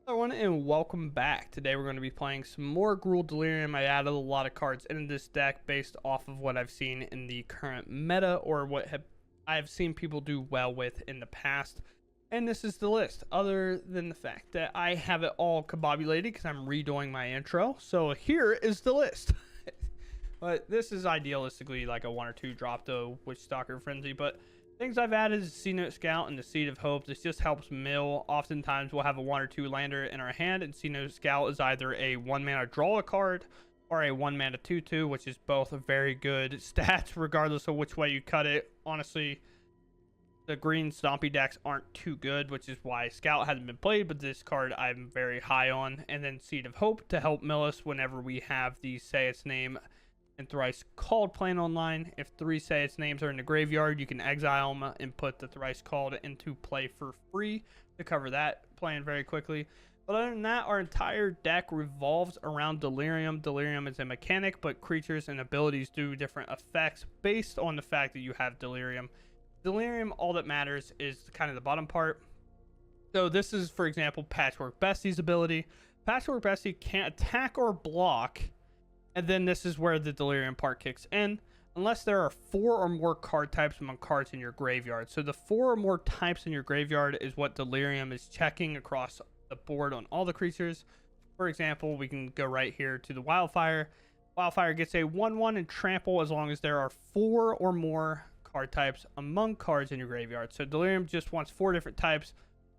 Hello everyone and welcome back. Today we're going to be playing some more Gruul Delirium. I added a lot of cards into this deck based off of what I've seen in the current meta or what I've seen people do well with in the past. And this is the list, other than the fact that I have it all combobulated because I'm redoing my intro. So here is the list. But this is idealistically like a 1 or 2 drop to Witchstalker Frenzy, but things I've added is Cenote Scout and the Seed of Hope. This just helps mill. Oftentimes we'll have a 1 or 2 lander in our hand, and Cenote Scout is either a 1 mana draw a card or a 1 mana 2/2, which is both very good stats regardless of which way you cut it. Honestly, the green stompy decks aren't too good, which is why Scout hasn't been played, but this card I'm very high on. And then Seed of Hope to help mill us whenever we have the Say Its Name and Thrice-Called playing online. If 3 Say Its Names are in the graveyard, you can exile them and put the Thrice-Called into play for free to cover that playing very quickly. But other than that, our entire deck revolves around Delirium. Delirium is a mechanic, but creatures and abilities do different effects based on the fact that you have Delirium. Delirium, all that matters is kind of the bottom part. So this is, for example, Patchwork Bestie's ability. Patchwork Beastie can't attack or block. And then this is where the Delirium part kicks in, unless there are 4 or more card types among cards in your graveyard. So the 4 or more types in your graveyard is what Delirium is checking across the board on all the creatures. For example, we can go right here to the Wildfire. Wildfire gets a 1/1 and trample as long as there are 4 or more card types among cards in your graveyard. So Delirium just wants 4 different types.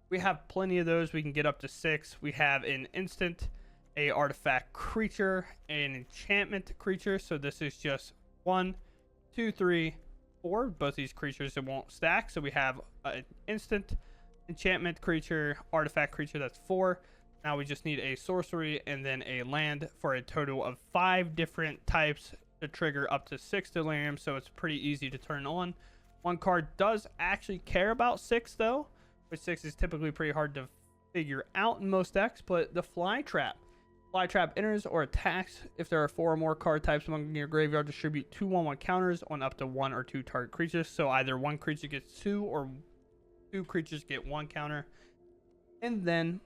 We have plenty of those. We can get up to 6. We have an instant, a artifact creature, an enchantment creature. So this is just 1, 2, 3, 4. Both these creatures, it won't stack. So we have an instant, enchantment creature, artifact creature. That's 4. Now we just need a sorcery and then a land for a total of 5 different types to trigger up to 6 Delirium. So it's pretty easy to turn on. One card does actually care about 6 though, which 6 is typically pretty hard to figure out in most decks. But the Flytrap. Flytrap enters or attacks if there are 4 or more card types among your graveyard. Distribute 2 1/1 counters on up to 1 or 2 target creatures. So either 1 creature gets 2 or 2 creatures get 1 counter. And then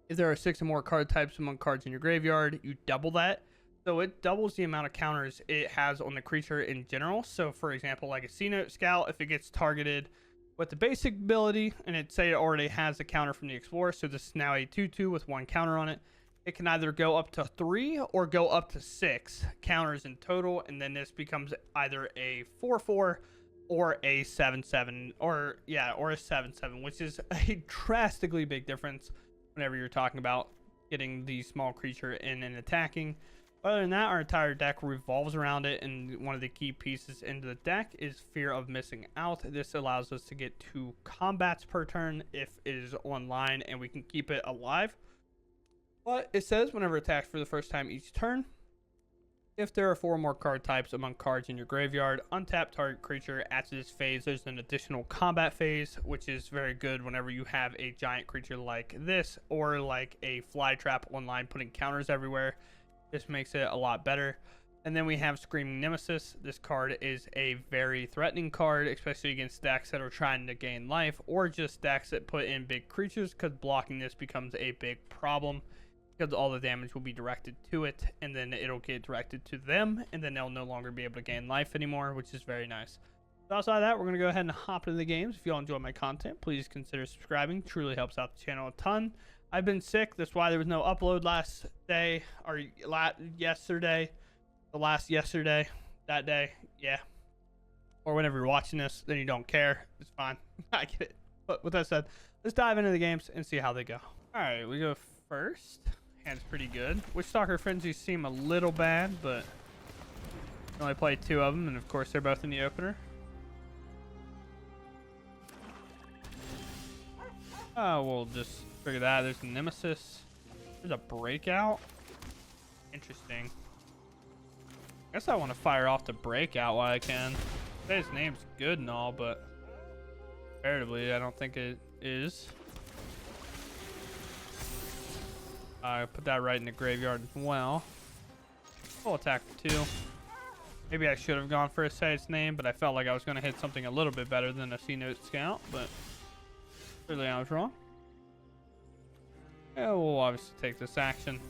if there are 6 or more card types among cards in your graveyard, you double that. So it doubles the amount of counters it has on the creature in general. So for example, like a Cenote Scout, if it gets targeted with the basic ability and it say it already has a counter from the Explorer, so this is now a 2/2 with 1 counter on it. It can either go up to 3 or go up to 6 counters in total, and then this becomes either a 4/4 or a 7/7, or a 7/7, which is a drastically big difference whenever you're talking about getting the small creature in and attacking. Other than that, our entire deck revolves around it, and one of the key pieces into the deck is Fear of Missing Out. This allows us to get 2 combats per turn if it is online, and we can keep it alive. But it says whenever attacked for the first time each turn, if there are 4 or more card types among cards in your graveyard, untap target creature. After this phase, there's an additional combat phase, which is very good whenever you have a giant creature like this or like a Flytrap online putting counters everywhere. This makes it a lot better. And then we have Screaming Nemesis. This card is a very threatening card, especially against decks that are trying to gain life or just decks that put in big creatures, because blocking this becomes a big problem, because all the damage will be directed to it, and then it'll get directed to them, and then they'll no longer be able to gain life anymore, which is very nice. So outside of that, we're going to go ahead and hop into the games. If you all enjoy my content, please consider subscribing. It truly helps out the channel a ton. I've been sick. That's why there was no upload last day, or yesterday. Yesterday, that day, yeah. Or whenever you're watching this, then you don't care. It's fine. I get it. But with that said, let's dive into the games and see how they go. All right, we go first. Hand's pretty good. Witchstalker Frenzy seem a little bad, but I only played 2 of them, and of course they're both in the opener. Oh, we'll just figure that out. There's a Nemesis. There's a Breakout. Interesting. I guess I want to fire off the Breakout while I can. His name's good and all, but comparatively, I don't think it is. I put that right in the graveyard as well. Full attack for 2. Maybe I should have gone for a Say Its Name, but I felt like I was going to hit something a little bit better than a Cenote Scout, but clearly I was wrong. Yeah, we'll obviously take this action.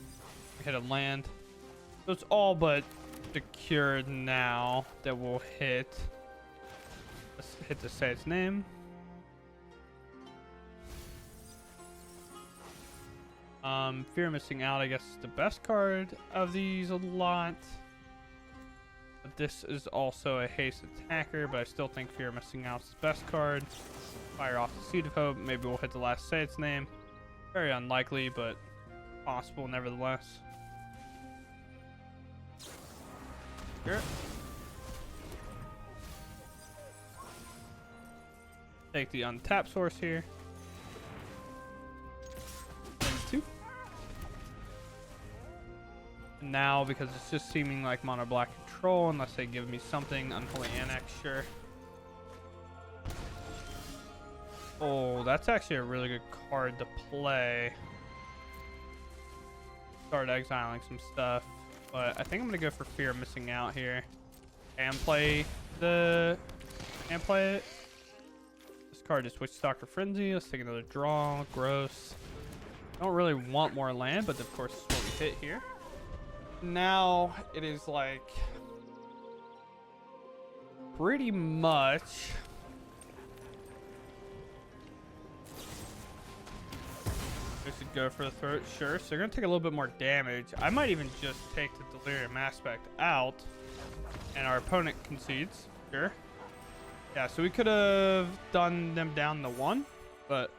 Hit a land. So it's all but secured now that we'll hit. Let's hit to say its name. Fear of Missing Out, I guess, is the best card of these a lot. But this is also a haste attacker, but I still think Fear of Missing Out is the best card. Fire off the Seed of Hope. Maybe we'll hit the last say its name. Very unlikely, but possible nevertheless. Sure. Take the untapped source here. Two. And now, because it's just seeming like mono black control, unless they give me something, Unholy Annex, sure. Oh, that's actually a really good card to play. Start exiling some stuff. But I think I'm going to go for Fear of Missing Out here. And play it. This card is Witchstalker Frenzy. Let's take another draw. Gross. Don't really want more land, but of course it's what we hit here. Now it is like pretty much we should go for the throat, sure. So they're gonna take a little bit more damage. I might even just take the delirium aspect out and our opponent concedes, sure. Yeah, so we could have done them down to 1, but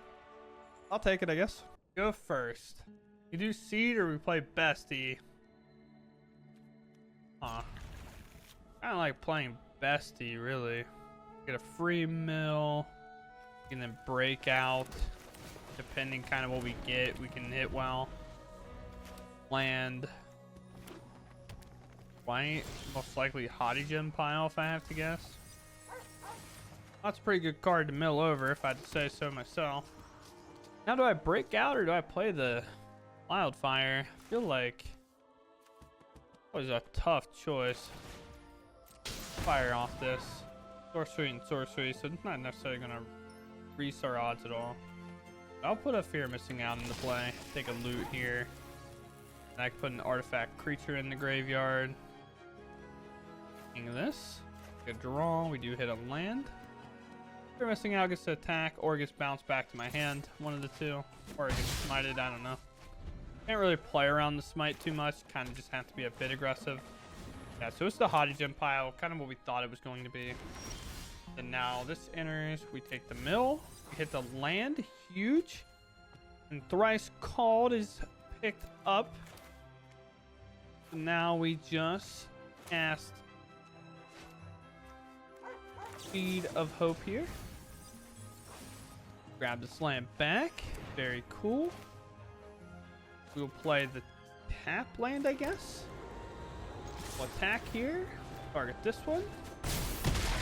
I'll take it, I guess. Go first. You do seed or we play Beastie? Huh. I don't like playing Beastie, really. Get a free mill. You can then break out. Depending kind of what we get, we can hit well. Land. White. Most likely Hottie Gem pile, if I have to guess. That's a pretty good card to mill over, if I had to say so myself. Now, do I break out or do I play the Wildfire? I feel like that was a tough choice. Fire off this. Sorcery and sorcery, so it's not necessarily going to increase our odds at all. I'll put a Fear of Missing Out into play. Take a loot here. And I can put an artifact creature in the graveyard. King of this. Get a draw. We do hit a land. Fear of Missing Out gets to attack or gets bounced back to my hand. One of the two. Or it gets smited. I don't know. Can't really play around the smite too much. Kind of just have to be a bit aggressive. Yeah, so it's the Hottie Gem pile. Kind of what we thought it was going to be. And now this enters. We take the mill. We hit the land. Huge. And Thrice-Called is picked up. So now we just cast Seed of Hope here. Grab the slam back. Very cool. We'll play the tap land, I guess. We'll attack here. Target this one.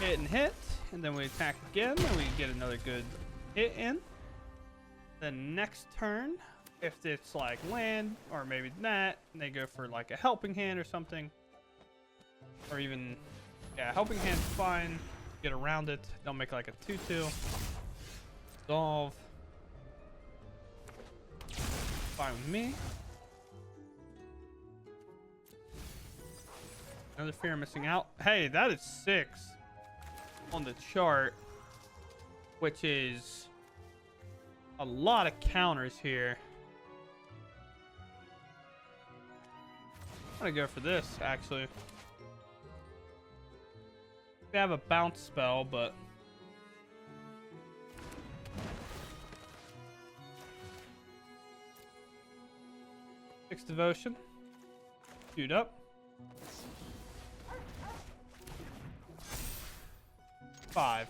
Hit and hit. And then we attack again. And we get another good hit in. The next turn, if it's like land or maybe that, they go for like a helping hand or something. Or even, yeah, helping hand's fine. Get around it. Don't make like a 2-2. Resolve. Fine with me. Another Fear of Missing Out. Hey, that is 6 on the chart, which is a lot of counters here. I'm gonna go for this, actually. We have a bounce spell, but Six Devotion. Queued up. 5.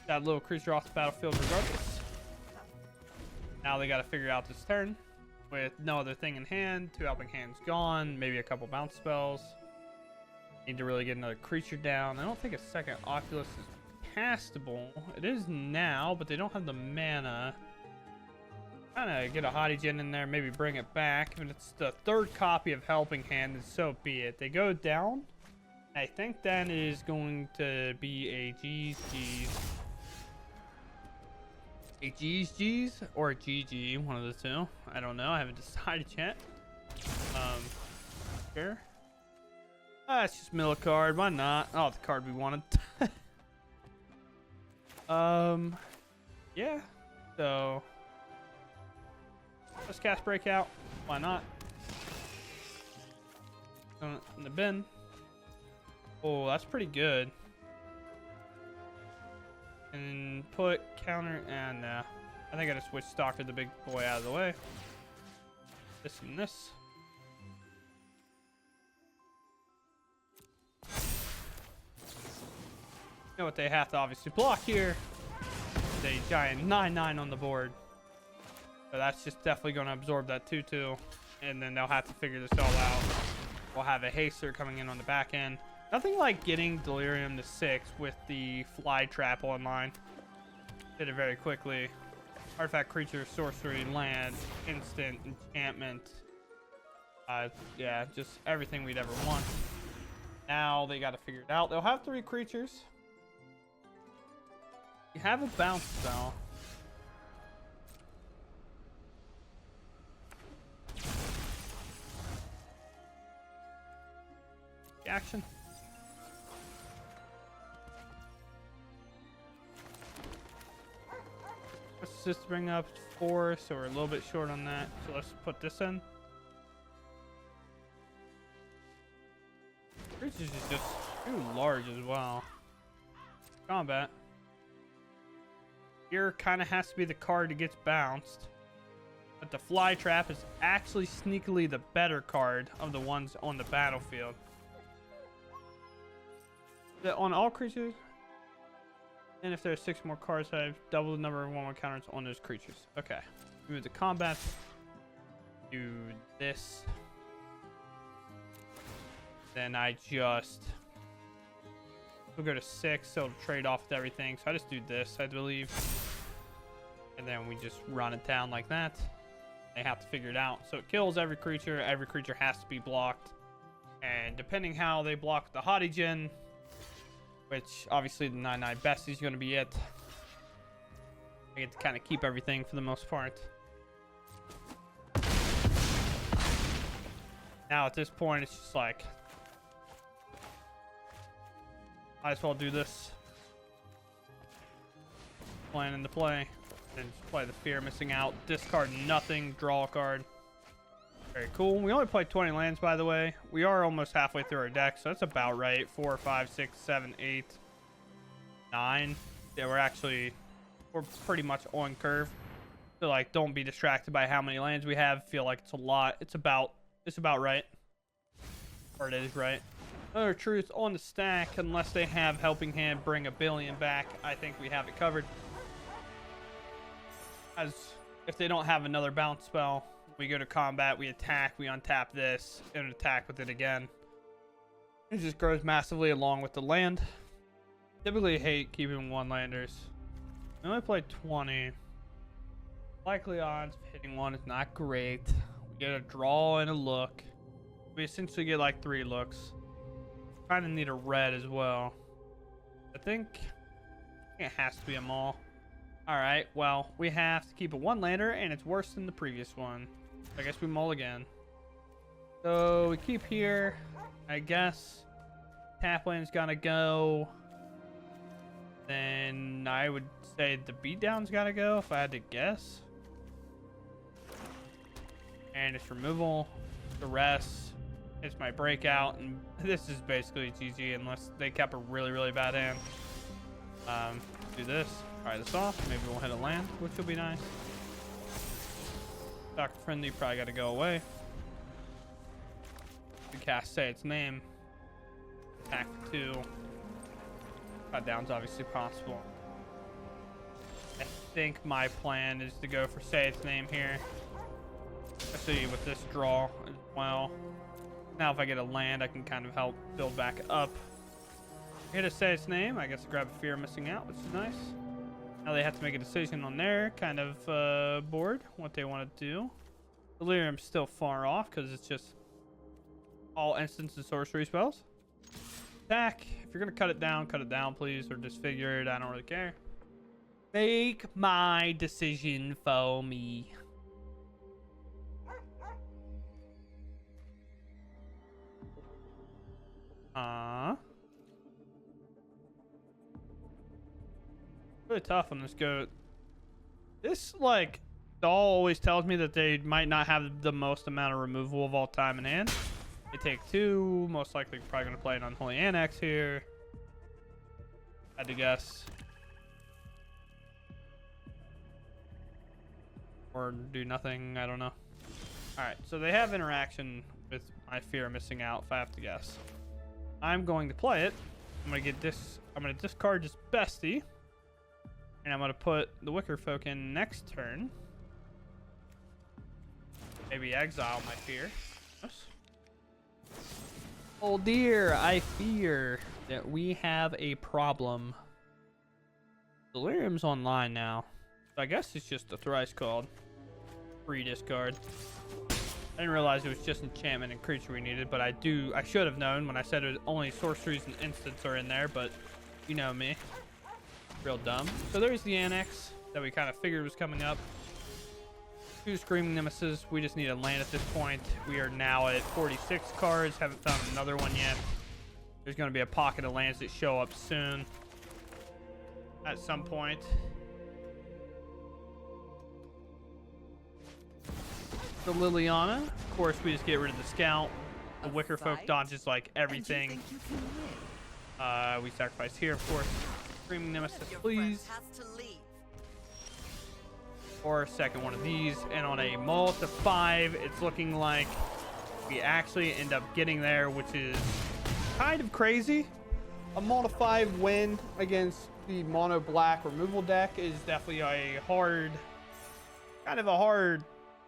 That little creature off the battlefield regardless. Now they got to figure out this turn with no other thing in hand. 2 helping hands gone. Maybe a couple bounce spells. Need to really get another creature down. I don't think a second Oculus is castable. It is now, but they don't have the mana. Kind of get a Hottie Gen in there. Maybe bring it back. If it's the 3rd copy of Helping Hand, then so be it. They go down. I think that is going to be a GG. A G's or a GG, one of the two. I don't know. I haven't decided yet. Sure. It's just middle card. Why not? Oh, the card we wanted. Yeah. So let's cast Breakout. Why not? In the bin. Oh, that's pretty good. And put counter and I think I just Witchstalker the big boy out of the way. This and this. You know what they have to obviously block here? A giant 9/9 on the board. So that's just definitely going to absorb that 2/2. And then they'll have to figure this all out. We'll have a haster coming in on the back end. Nothing like getting delirium to 6 with the Flytrap online. Did it very quickly. Artifact, creature, sorcery, land, instant, enchantment. Yeah, just everything we'd ever want. Now they got to figure it out. They'll have 3 creatures. You have a bounce spell. Action. Let's just bring up 4, so we're a little bit short on that. So let's put this in. Creatures is just too large as well. Combat. Here kind of has to be the card that gets bounced. But the Flytrap is actually sneakily the better card of the ones on the battlefield. On all creatures, and if there are 6 more cards, I have double the number of 1/1 counters on those creatures. Okay, move to combat. Do this. Then I just we'll go to 6, so it'll trade off with everything. So I just do this, I believe, and then we just run it down like that. They have to figure it out. So it kills every creature. Every creature has to be blocked, and depending how they block the Hottie Gen. Which, obviously, the 9/9 Bestie is going to be it. I get to kind of keep everything for the most part. Now, at this point, it's just like... might as well do this. Plan into play. And just play the Fear Missing Out. Discard nothing. Draw a card. Very cool. We only played 20 lands, by the way. We are almost halfway through our deck, so that's about right. 4, 5, 6, 7, 8, 9. Yeah, we're pretty much on curve. So, like, don't be distracted by how many lands we have. Feel like it's a lot. It's about right. Or it is right. Another truth on the stack, unless they have Helping Hand, bring a billion back. I think we have it covered. As if they don't have another bounce spell. We go to combat, we attack, we untap this, and attack with it again. It just grows massively along with the land. Typically hate keeping 1-landers. We only play 20. Likely odds of hitting one is not great. We get a draw and a look. We essentially get like 3 looks. Kind of need a red as well. I think it has to be a Mull. Alright, well, we have to keep a 1-lander, and it's worse than the previous one. I guess we Mull again. So we keep here. I guess tap lane's gotta go. Then I would say the beatdown's gotta go if I had to guess. And it's removal. The rest is my breakout, and this is basically GG unless they kept a really, really bad hand. Do this. Try this off. Maybe we'll hit a land, which will be nice. Dr. Friendly probably got to go away. We cast Say Its Name. Attack for 2. Cut down's obviously possible. I think my plan is to go for Say Its Name here. Especially with this draw as well. Now if I get a land, I can kind of help build back up. Here to Say Its Name, I guess to grab a Fear Missing Out, which is nice. Now they have to make a decision on their kind of board, what they want to do. Delirium's still far off because it's just all instants and sorcery spells. Attack. If you're going to cut it down, please, or disfigure it. I don't really care. Make my decision for me. Really tough on this goat. This, like, doll always tells me that they might not have the most amount of removal of all time in hand. They take 2. Most likely probably going to play an Unholy Annex here. Had to guess. Or do nothing. I don't know. Alright, so they have interaction with my fear of missing out, if I have to guess. I'm going to play it. I'm going to get this. I'm going to discard this Beastie. And I'm going to put the Wickerfolk in next turn. Maybe exile my fear. Yes. Oh dear, I fear that we have a problem. Delirium's online now. So I guess it's just a Thrice-Called. Free discard. I didn't realize it was just enchantment and creature we needed, but I should have known when I said it was only sorceries and instants are in there, but you know me. Real dumb. So there's the Annex that we kind of figured was coming up. 2 Screaming Nemesis. We just need a land at this point. We are now at 46 cards. Haven't found another one yet. There's going to be a pocket of lands that show up soon. At some point. The Liliana. Of course, we just get rid of the Scout. The Wickerfolk dodges like everything. We sacrifice here, of course. Screaming Nemesis, please. Or a second one of these. And on a Mull to 5, it's looking like we actually end up getting there, which is kind of crazy. A Mull to 5 win against the mono black removal deck is definitely a hard, kind of a hard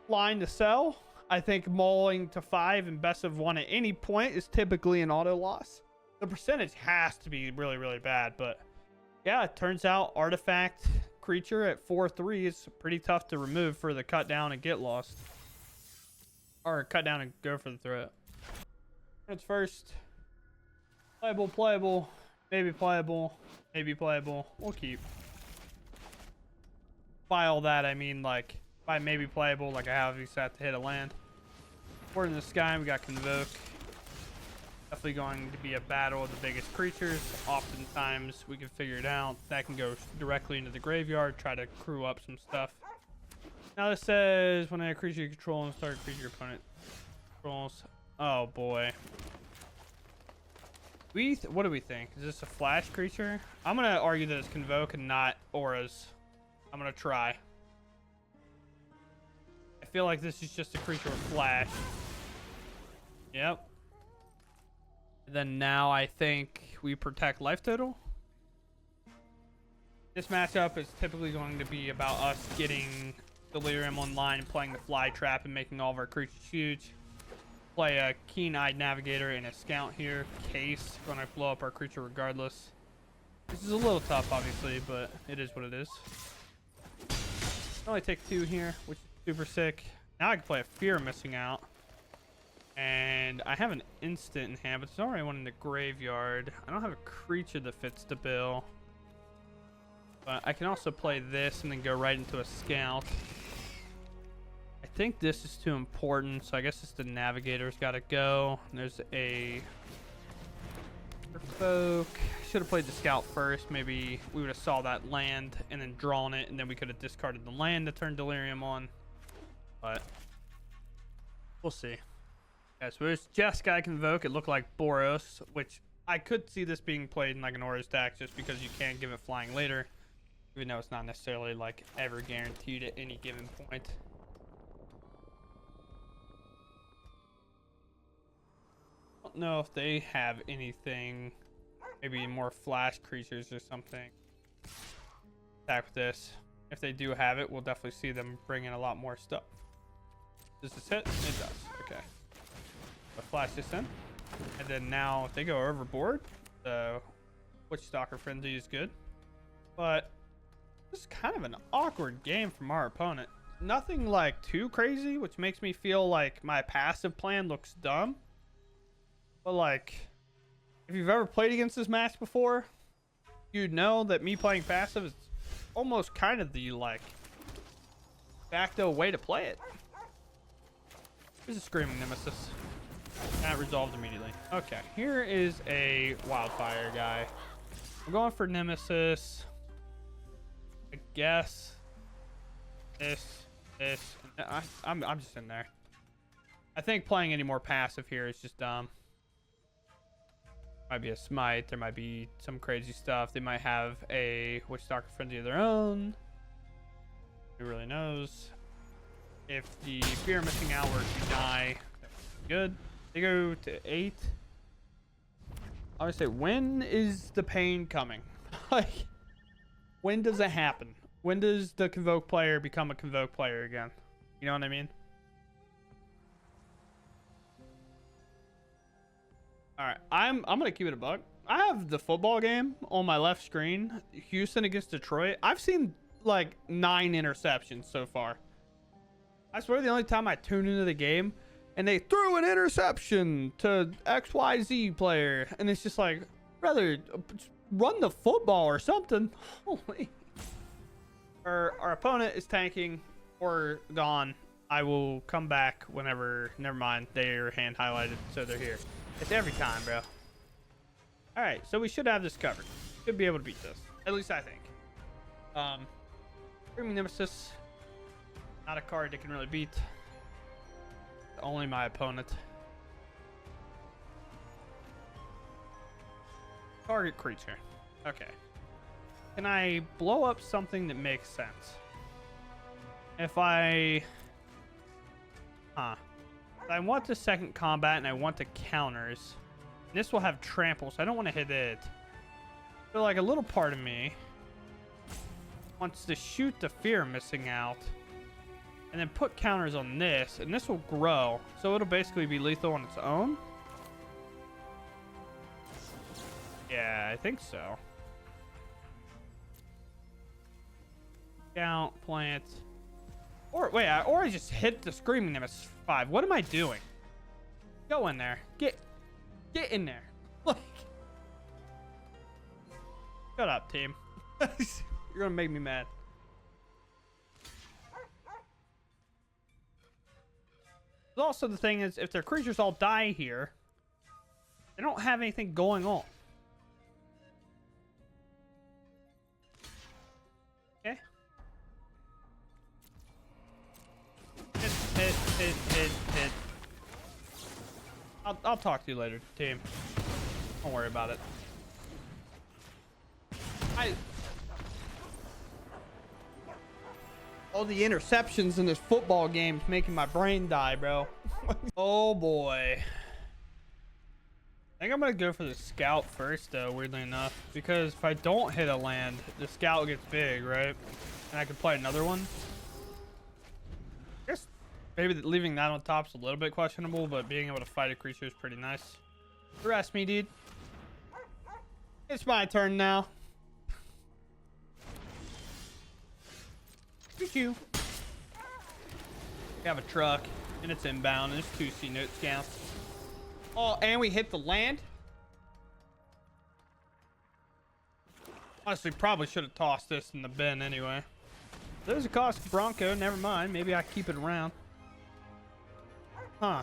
line to sell. I think mulling to 5 and best of 1 at any point is typically an auto loss. The percentage has to be really, really bad, but yeah, it turns out artifact creature at 4/3 is pretty tough to remove for the cut down and get lost. Or cut down and go for the threat. It's first. Playable, playable, maybe playable, maybe playable. We'll keep. By all that, I mean like by maybe playable, like I have you set to hit a land. Word in the Sky, we got Convoke. Definitely going to be a battle of the biggest creatures. Oftentimes we can figure it out. That can go directly into the graveyard, try to crew up some stuff. Now this says when a creature you control and start a creature your opponent controls. Oh boy. What do we think? Is this a flash creature? I'm gonna argue that it's Convoke and not auras. I'm gonna try. I feel like this is just a creature with flash. Yep. And then now I think we protect life total. This matchup is typically going to be about us getting delirium online, playing the Flytrap, and making all of our creatures huge. Play a Keen-Eyed Navigator and a Scout here. Case, gonna blow up our creature regardless. This is a little tough, obviously, but it is what it is. Only take 2 here, which is super sick. Now I can play a Fear of Missing Out. And I have an instant in hand, but there's already one in the graveyard. I don't have a creature that fits the bill. But I can also play this and then go right into a Scout. I think this is too important, so I guess it's the Navigator's got to go. There's a Folk. Should have played the Scout first. Maybe we would have saw that land and then drawn it, and then we could have discarded the land to turn Delirium on. But we'll see. Yeah, so there's Jeskai Convoke. It looked like Boros, which I could see this being played in like an Aura stack just because you can give it flying later, even though it's not necessarily like ever guaranteed at any given point. I don't know if they have anything, maybe more flash creatures or something. Attack with this. If they do have it, we'll definitely see them bring in a lot more stuff. Does this hit? It does. Okay. I'll flash this in. And then now if they go overboard, the Witchstalker Frenzy is good. But this is kind of an awkward game from our opponent. Nothing like too crazy, which makes me feel like my passive plan looks dumb. But like, if you've ever played against this match before, you'd know that me playing passive is almost kind of the like facto way to play it. Here's a Screaming Nemesis. That resolved immediately. Okay, here is a Wildfire guy. I'm going for Nemesis. I guess this. I'm just in there. I think playing any more passive here is just dumb. Might be a smite. There might be some crazy stuff. They might have a Witchstalker Frenzy of their own. Who really knows? If the fear of missing out were to die, good. They go to 8. I would say, when is the pain coming? Like, when does it happen? When does the Convoke player become a Convoke player again? You know what I mean? All right, I'm gonna keep it a buck. I have the football game on my left screen, Houston against Detroit. I've seen like 9 interceptions so far. I swear the only time I tune into the game and they threw an interception to XYZ player, and it's just like, brother, run the football or something. Holy. Our opponent is tanking or gone. I will come back whenever. Never mind, they're hand highlighted, so they're here. It's every time, bro. All right, so we should have this covered. Should be able to beat this, at least I think. Screaming Nemesis, not a card that can really beat. Only my opponent. Target creature. Okay. Can I blow up something that makes sense? If I want the second combat and I want the counters, this will have trample, so I don't want to hit it. So like a little part of me wants to shoot the fear missing out and then put counters on this, and this will grow, so it'll basically be lethal on its own. Yeah, I think so. Scout, plant. Or wait, or I just hit the Screaming Nemesis 5. What am I doing? Go in there. Get in there. Like, shut up, team. You're gonna make me mad. But also, the thing is, if their creatures all die here, they don't have anything going on. Okay. Hit. I'll talk to you later, team. Don't worry about it. All the interceptions in this football game is making my brain die, bro. Oh boy. I think I'm gonna go for the Scout first, though, weirdly enough, because if I don't hit a land, the Scout gets big, right? And I could play another one. I guess maybe leaving that on top is a little bit questionable, but being able to fight a creature is pretty nice. Harass me, dude. It's my turn now. You. We have a truck, and it's inbound, and there's 2 Cenote Scouts. Oh, and we hit the land? Honestly, probably should have tossed this in the bin anyway. There's a cost Bronco, never mind. Maybe I keep it around. Huh.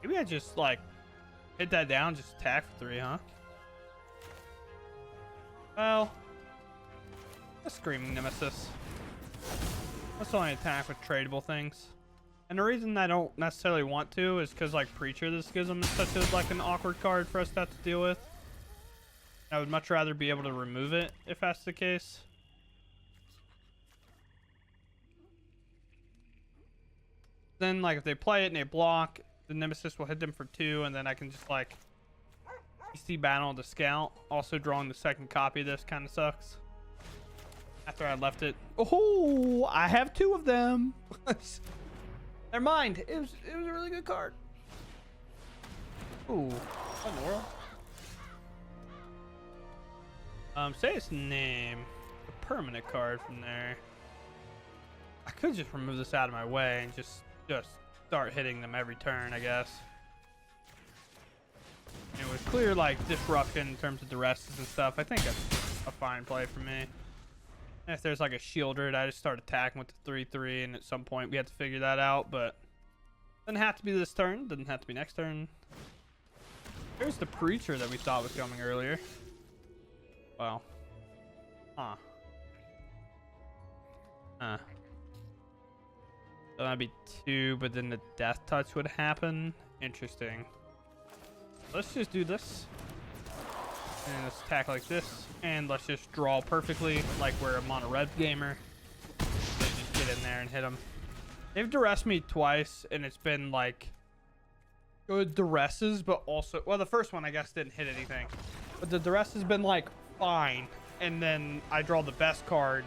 Maybe I just, like, hit that down, just attack for 3, huh? Well, a Screaming Nemesis. Let's only attack with tradable things. And the reason I don't necessarily want to is because, like, Preacher the Schism is such a, like, an awkward card for us to have to deal with. I would much rather be able to remove it if that's the case. Then, like, if they play it and they block, the Nemesis will hit them for 2, and then I can just, like, Beastie Battle the Scout. Also, drawing the second copy of this kind of sucks. After I left it. Oh, I have 2 of them. Never mind. It was a really good card. Ooh, what in the world? Say its name. A permanent card from there. I could just remove this out of my way and just start hitting them every turn, I guess. It was clear, like, disruption in terms of duresses and stuff. I think that's a fine play for me. And if there's like a shielder, I just start attacking with the 3/3, and at some point we have to figure that out. But doesn't have to be this turn. Doesn't have to be next turn. There's the preacher that we thought was coming earlier. Wow. Huh. Huh. So that'd be 2, but then the death touch would happen. Interesting. Let's just do this. And let's attack like this. And let's just draw perfectly like we're a mono red gamer. They just get in there and hit them. They've duressed me twice, and it's been like good duresses, but also, well, the first one I guess didn't hit anything. But the duress has been like fine. And then I draw the best card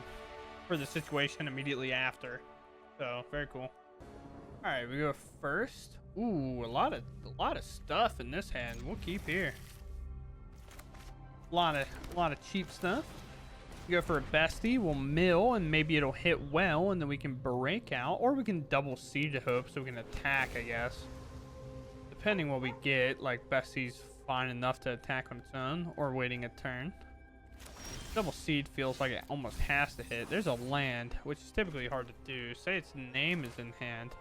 for the situation immediately after. So very cool. All right, we go first. Ooh, a lot of stuff in this hand. We'll keep here. A lot of cheap stuff. We go for a Beastie. We'll mill, and maybe it'll hit well, and then we can break out, or we can double Siege of Hope, so we can attack, I guess. Depending what we get, like Bestie's fine enough to attack on its own, or waiting a turn. Double Seed feels like it almost has to hit. There's a land, which is typically hard to do. Say its name is in hand.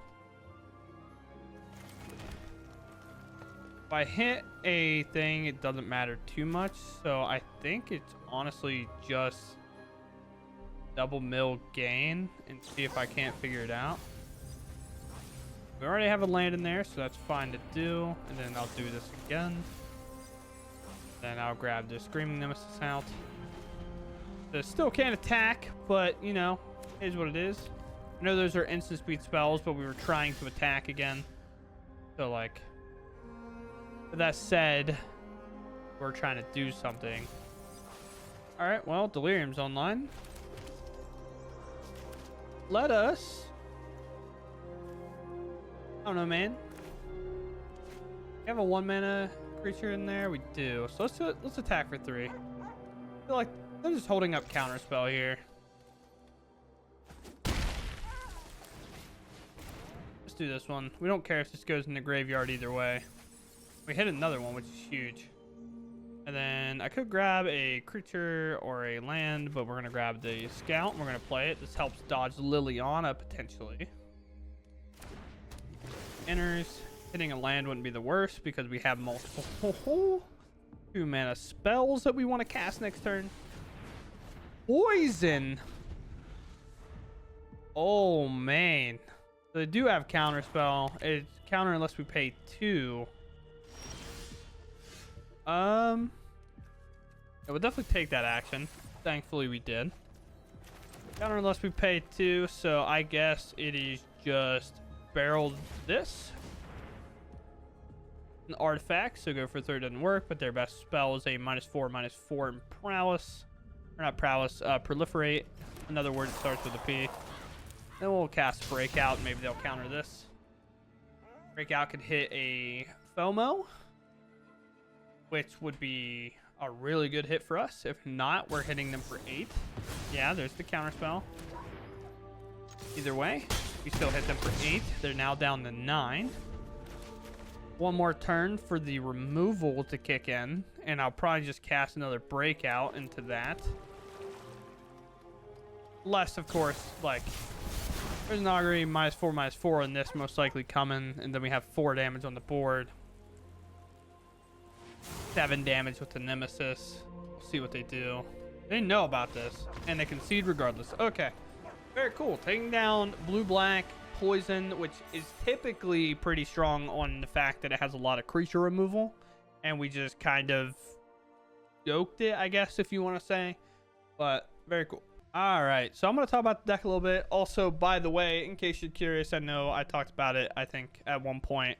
If I hit a thing, it doesn't matter too much. So I think it's honestly just double mill gain and see if I can't figure it out. We already have a land in there, so that's fine to do. And then I'll do this again. Then I'll grab the Screaming Nemesis out. So still can't attack, but, you know, is what it is. I know those are instant speed spells, but we were trying to attack again. So, like, with that said, we're trying to do something. All right, well, Delirium's online. Let us... I don't know, man. We have a 1-mana creature in there? We do. So let's do it. Let's attack for 3. I feel like they're just holding up counterspell here. Let's do this one. We don't care if this goes in the graveyard either way. We hit another one, which is huge. And then I could grab a creature or a land, but we're going to grab the Scout and we're going to play it. This helps dodge Liliana potentially. Enters. Hitting a land wouldn't be the worst because we have multiple 2-mana spells that we want to cast next turn. Poison. Oh man. So they do have counter spell. It's counter unless we pay 2. I would definitely take that action. Thankfully we did. Counter unless we pay 2, so I guess it is just barrel this. An artifact, so go for 3 doesn't work, but their best spell is a -4/-4 in prowess. Or not prowess, proliferate. Another word that starts with a P. Then we'll cast Breakout, and maybe they'll counter this. Breakout could hit a FOMO, which would be a really good hit for us. If not, we're hitting them for 8. Yeah, there's the counterspell. Either way, we still hit them for 8. They're now down to 9. One more turn for the removal to kick in, and I'll probably just cast another Breakout into that. Less, of course, like, there's an augury -4/-4 in this most likely coming, and then we have 4 damage on the board. 7 damage with the Nemesis. We'll see what they do. They didn't know about this, and they concede regardless. Okay, very cool. Taking down blue-black poison, which is typically pretty strong on the fact that it has a lot of creature removal, and we just kind of joked it, I guess, if you want to say, but very cool. All right, so I'm going to talk about the deck a little bit. Also, by the way, in case you're curious, I know I talked about it, I think, at one point,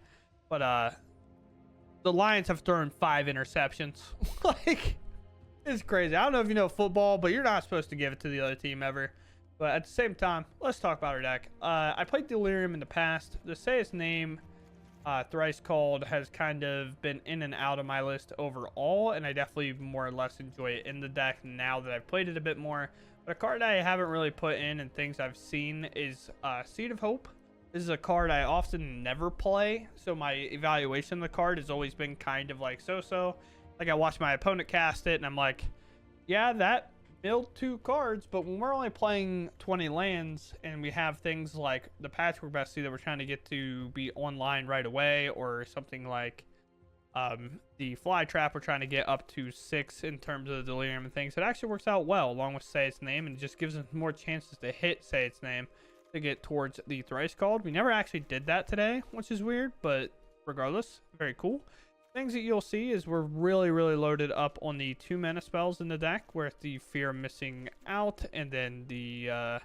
but the Lions have thrown 5 interceptions. Like, it's crazy. I don't know if you know football, but you're not supposed to give it to the other team ever. But at the same time, let's talk about our deck. I played Delirium in the past. To say its name, Thrice-Called, has kind of been in and out of my list overall, and I definitely more or less enjoy it in the deck now that I've played it a bit more. But a card I haven't really put in and things I've seen is Seed of Hope. This is a card I often never play, so my evaluation of the card has always been kind of like so-so. Like, I watch my opponent cast it, and I'm like, yeah, that build 2 cards, but when we're only playing 20 lands and we have things like the Patchwork Beastie that we're trying to get to be online right away, or something like the Flytrap we're trying to get up to 6 in terms of the delirium and things, it actually works out well along with Say Its Name, and it just gives us more chances to hit Say Its Name to get towards the Thrice-Called. We never actually did that today, which is weird, but regardless, very cool. Things that you'll see is we're really loaded up on the 2 mana spells in the deck, with the Fear of Missing Out, and then the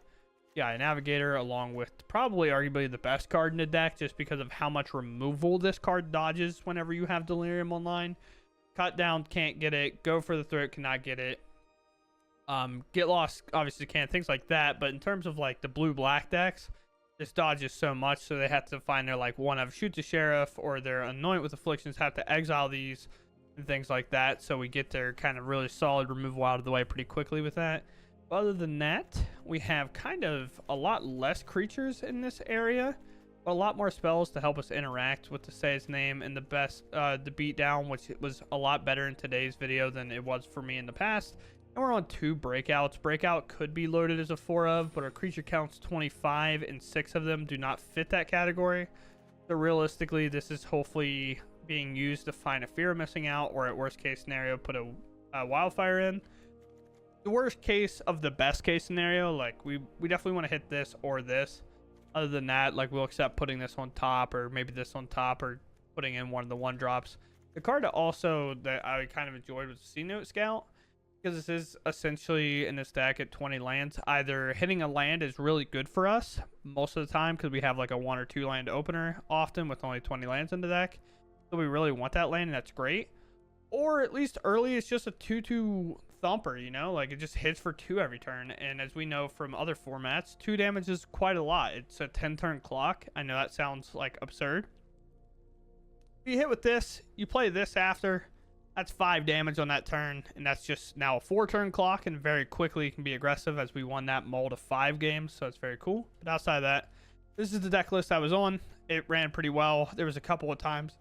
Navigator, along with probably arguably the best card in the deck, just because of how much removal this card dodges whenever you have Delirium online. Cut Down, can't get it. Go for the Throat, cannot get it. Get Lost, obviously can, things like that. But in terms of like the blue-black decks, this dodges so much, so they have to find their like one of Shoot the Sheriff, or their Anoint with Afflictions have to exile these and things like that. So we get their kind of really solid removal out of the way pretty quickly with that. But other than that, we have kind of a lot less creatures in this area, but a lot more spells to help us interact with the Say Its Name, and the Beatdown, which was a lot better in today's video than it was for me in the past. And we're on 2 breakouts. Breakout could be loaded as a 4 of, but our creature count's 25, and 6 of them do not fit that category. So realistically, this is hopefully being used to find a Fear of Missing Out, or at worst case scenario, put a Wildfire in. The worst case of the best case scenario, like we definitely want to hit this or this. Other than that, like we'll accept putting this on top, or maybe this on top, or putting in one of the 1-drops. The card also that I kind of enjoyed was Cenote Scout, because this is essentially in this deck at 20 lands. Either hitting a land is really good for us most of the time, because we have like a 1 or 2 land opener often with only 20 lands in the deck. So we really want that land, and that's great. Or at least early, it's just a 2/2 thumper, you know, like it just hits for 2 every turn. And as we know from other formats, 2 damage is quite a lot. It's a 10-turn clock. I know that sounds like absurd. If you hit with this, you play this after, that's 5 damage on that turn, and that's just now a 4-turn clock, and very quickly can be aggressive, as we won that Mull to 5 games, so it's very cool. But outside of that, this is the deck list I was on. It ran pretty well. There was a couple of times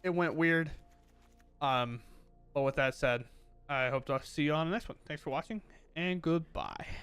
it went weird. But with that said, I hope to see you on the next one. Thanks for watching, and goodbye.